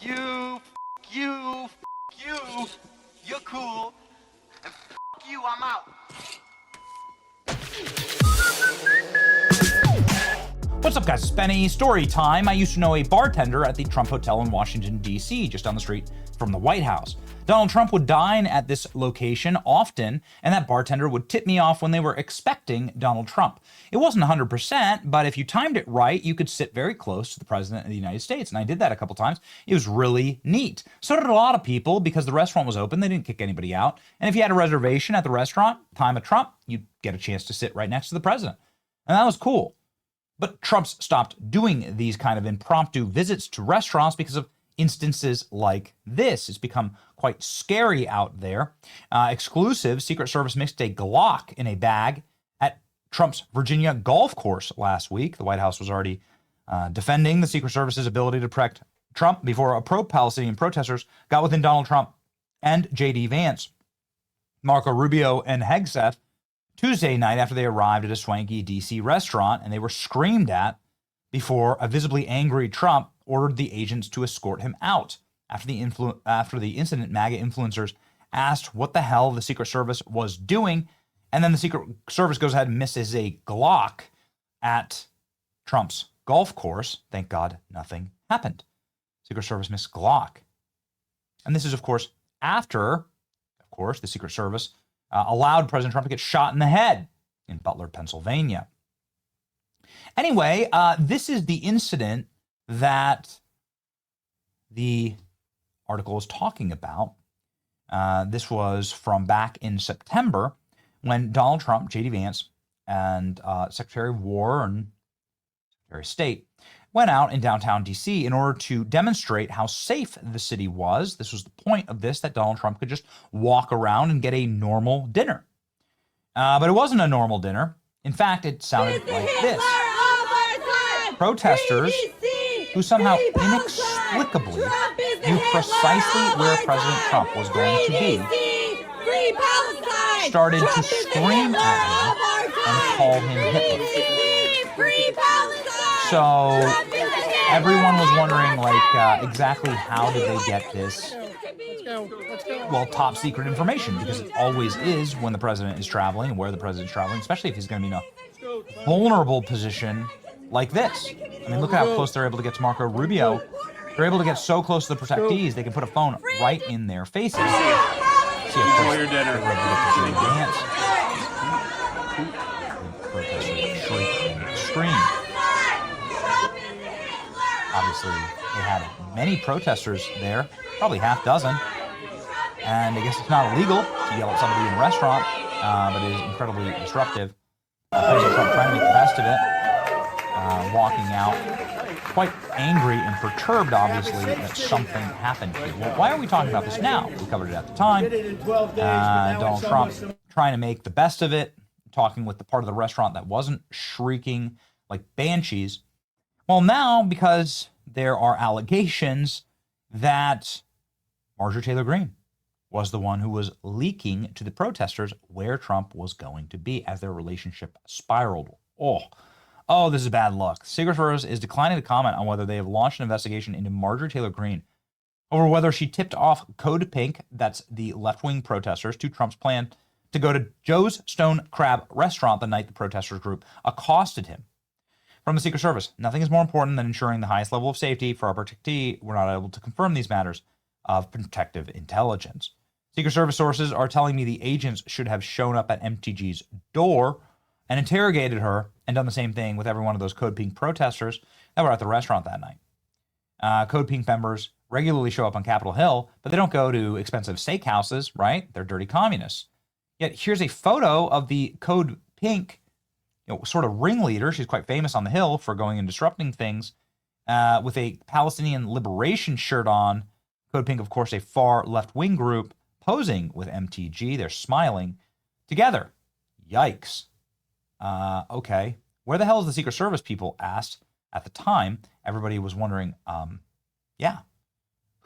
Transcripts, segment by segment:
you, you, you, you're cool, and you, I'm out. What's up, guys? It's Benny. Story time. I used to know a bartender at the Trump Hotel in Washington, D.C., just down the street from the White House. Donald Trump would dine at this location often, and that bartender would tip me off when they were expecting Donald Trump. It wasn't 100%, but if you timed it right, you could sit very close to the President of the United States, and I did that a couple times. It was really neat. So did a lot of people, because the restaurant was open. They didn't kick anybody out. And if you had a reservation at the restaurant, time of Trump, you'd get a chance to sit right next to the President. And that was cool. But Trump's stopped doing these kind of impromptu visits to restaurants because of instances like this. It's become quite scary out there. Exclusive, Secret Service mixed a Glock in a bag at Trump's Virginia golf course last week. The White House was already defending the Secret Service's ability to protect Trump before pro-Palestinian protesters got within Donald Trump and J.D. Vance, Marco Rubio, and Hegseth Tuesday night after they arrived at a swanky D.C. restaurant, and they were screamed at before a visibly angry Trump ordered the agents to escort him out. After the incident, MAGA influencers asked what the hell the Secret Service was doing, and then the Secret Service goes ahead and misses a Glock at Trump's golf course. Thank God nothing happened. Secret Service missed Glock. And this is, of course, after, of course, the Secret Service allowed President Trump to get shot in the head in Butler, Pennsylvania. Anyway, this is the incident that the article is talking about. This was from back in September when Donald Trump, J.D. Vance, and Secretary of War and Secretary of State went out in downtown D.C. in order to demonstrate how safe the city was. This was the point of this, that Donald Trump could just walk around and get a normal dinner. But it wasn't a normal dinner. In fact, it sounded like this. Protesters who somehow inexplicably knew precisely where President Trump was going to be started to scream at him and call him Hitler. So everyone was wondering, like, exactly how did they get this, well, top secret information, because it always is when the president is traveling and where the president is traveling, especially if he's going to be in a vulnerable position like this. I mean, look at how close they're able to get to Marco Rubio. They're able to get so close to the protectees, they can put a phone right in their faces. See, of course, your dinner. They're able to get to J.D. Vance. Protesters shriek and scream. Obviously, they had many protesters there, probably half dozen. And I guess it's not illegal to yell at somebody in a restaurant, but it is incredibly disruptive. President Trump trying to make the best of it, walking out, quite angry and perturbed, obviously, that something happened here. Well, why are we talking about this now? We covered it at the time. Donald Trump trying to make the best of it, talking with the part of the restaurant that wasn't shrieking like banshees. Well, now, because there are allegations that Marjorie Taylor Greene was the one who was leaking to the protesters where Trump was going to be as their relationship spiraled. Oh, this is bad luck. Secret Service is declining to comment on whether they have launched an investigation into Marjorie Taylor Greene over whether she tipped off Code Pink, that's the left-wing protesters, to Trump's plan to go to Joe's Stone Crab restaurant the night the protesters group accosted him. From the Secret Service, nothing is more important than ensuring the highest level of safety for our protectee. We're not able to confirm these matters of protective intelligence. Secret Service sources are telling me the agents should have shown up at MTG's door and interrogated her and done the same thing with every one of those Code Pink protesters that were at the restaurant that night. Code Pink members regularly show up on Capitol Hill, but they don't go to expensive steakhouses, right? They're dirty communists. Yet here's a photo of the Code Pink sort of ringleader. She's quite famous on the Hill for going and disrupting things, with a Palestinian liberation shirt on. Code Pink, of course, a far left-wing group posing with MTG. They're smiling together. Yikes. Okay. Where the hell is the Secret Service, people asked at the time. Everybody was wondering,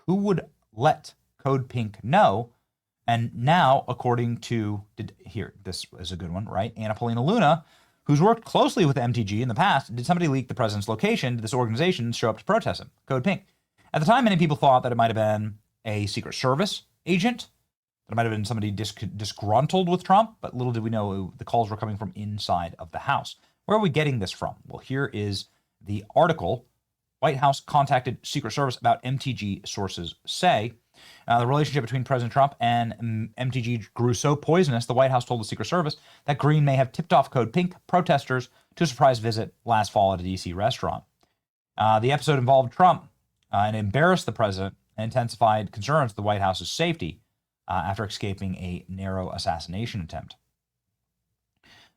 who would let Code Pink know? And now, according to, this is a good one, right? Anna Paulina Luna, who's worked closely with MTG in the past, did somebody leak the president's location to this organization and show up to protest him? Code Pink. At the time, many people thought that it might have been a Secret Service agent, that it might have been somebody disgruntled with Trump, but little did we know the calls were coming from inside of the House. Where are we getting this from? Well, here is the article. White House contacted Secret Service about MTG, sources say. The relationship between President Trump and MTG grew so poisonous, the White House told the Secret Service that Green may have tipped off Code Pink protesters to a surprise visit last fall at a D.C. restaurant. The episode involved Trump and embarrassed the president and intensified concerns of the White House's safety after escaping a narrow assassination attempt.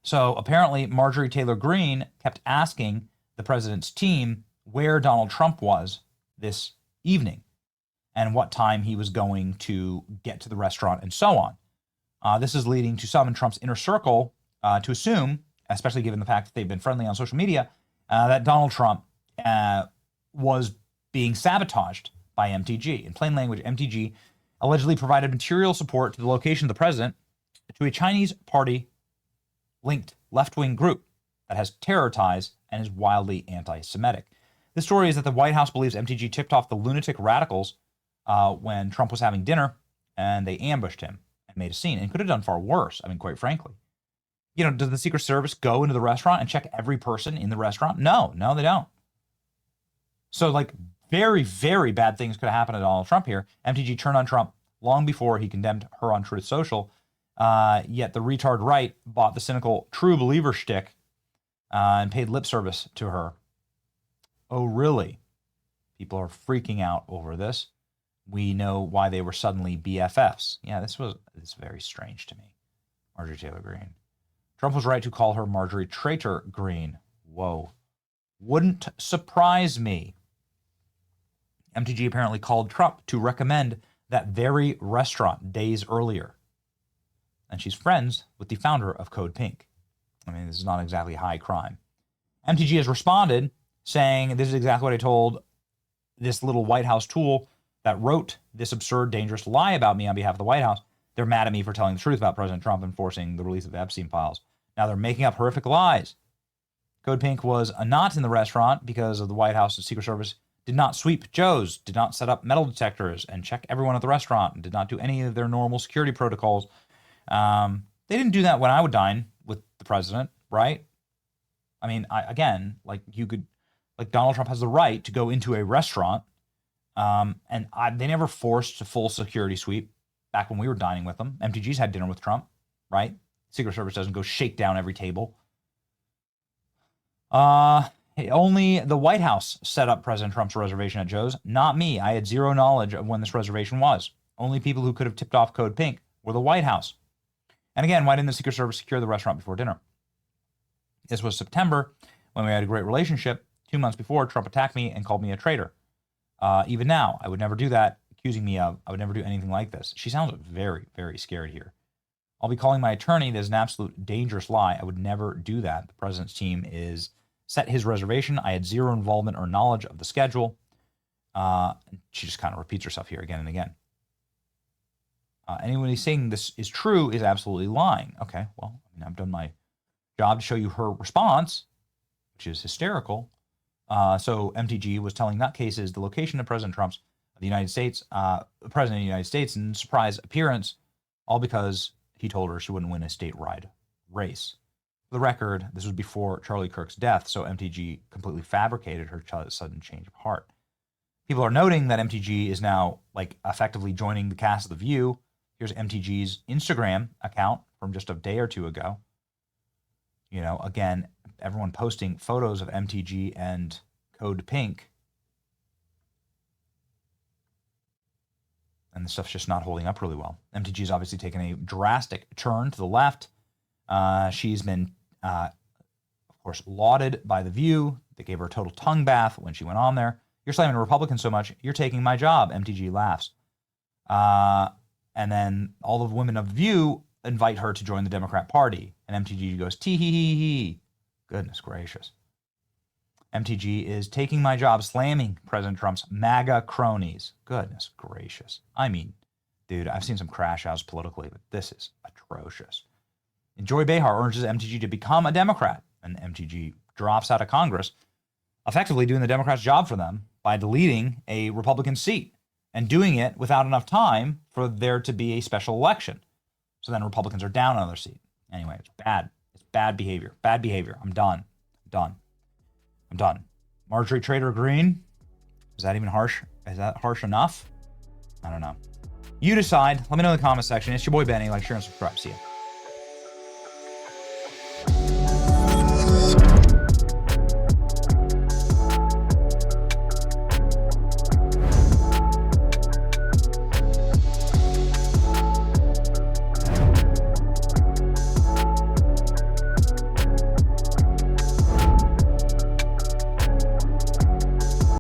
So apparently, Marjorie Taylor Greene kept asking the president's team where Donald Trump was this evening and what time he was going to get to the restaurant and so on. This is leading to some in Trump's inner circle to assume, especially given the fact that they've been friendly on social media, that Donald Trump was being sabotaged by MTG. In plain language, MTG allegedly provided material support to the location of the president to a Chinese party-linked left-wing group that has terror ties and is wildly anti-Semitic. The story is that the White House believes MTG tipped off the lunatic radicals when Trump was having dinner, and they ambushed him and made a scene, and could have done far worse, I mean, quite frankly. You know, does the Secret Service go into the restaurant and check every person in the restaurant? No, they don't. So, like, very, very bad things could have happened to Donald Trump here. MTG turned on Trump long before he condemned her on Truth Social, yet the retard right bought the cynical true believer shtick and paid lip service to her. Oh, really? People are freaking out over this. We know why they were suddenly BFFs. Yeah, this is very strange to me. Marjorie Taylor Greene. Trump was right to call her Marjorie Traitor Greene. Whoa. Wouldn't surprise me. MTG apparently called Trump to recommend that very restaurant days earlier. And she's friends with the founder of Code Pink. I mean, this is not exactly high crime. MTG has responded saying, this is exactly what I told this little White House tool that wrote this absurd, dangerous lie about me on behalf of the White House. They're mad at me for telling the truth about President Trump and forcing the release of the Epstein files. Now they're making up horrific lies. Code Pink was not in the restaurant because of the White House and Secret Service did not sweep Joe's, did not set up metal detectors and check everyone at the restaurant, and did not do any of their normal security protocols. They didn't do that when I would dine with the president, right? I mean, Donald Trump has the right to go into a restaurant, they never forced a full security sweep back when we were dining with them. MTG's had dinner with Trump, right? Secret Service doesn't go shake down every table. Only the White House set up President Trump's reservation at Joe's, not me. I had zero knowledge of when this reservation was. Only people who could have tipped off Code Pink were the White House. And again, why didn't the Secret Service secure the restaurant before dinner? This was September, when we had a great relationship. 2 months before, Trump attacked me and called me a traitor. Even now, I would never do that, accusing me of. I would never do anything like this. She sounds very, very scared here. I'll be calling my attorney. There's an absolute dangerous lie. I would never do that. The president's team is set his reservation. I had zero involvement or knowledge of the schedule. She just kind of repeats herself here again and again. Anyone who's saying this is true is absolutely lying. Okay, well, I've done my job to show you her response, which is hysterical. So MTG was telling nutcases the location of President Trump's, the United States, President of the United States, in surprise appearance, all because he told her she wouldn't win a statewide race. For the record, this was before Charlie Kirk's death, so MTG completely fabricated her sudden change of heart. People are noting that MTG is now effectively joining the cast of The View. Here's MTG's Instagram account from just a day or two ago. You know, again, everyone posting photos of MTG and Code Pink. And the stuff's just not holding up really well. MTG's obviously taken a drastic turn to the left. She's been, of course, lauded by The View. They gave her a total tongue bath when she went on there. You're slamming Republicans so much, you're taking my job, MTG laughs. And then all of the women of The View invite her to join the Democrat Party. And MTG goes, tee-hee-hee-hee. Goodness gracious. MTG is taking my job, slamming President Trump's MAGA cronies. Goodness gracious. I mean, dude, I've seen some crash outs politically, but this is atrocious. And Joy Behar urges MTG to become a Democrat, and MTG drops out of Congress, effectively doing the Democrats' job for them, by deleting a Republican seat and doing it without enough time for there to be a special election. So then Republicans are down another seat. Anyway, it's bad. It's bad behavior. Bad behavior. I'm done. I'm done. Marjorie Trader Green. Is that even harsh? Is that harsh enough? I don't know. You decide. Let me know in the comment section. It's your boy Benny. Like, share, and subscribe. See ya.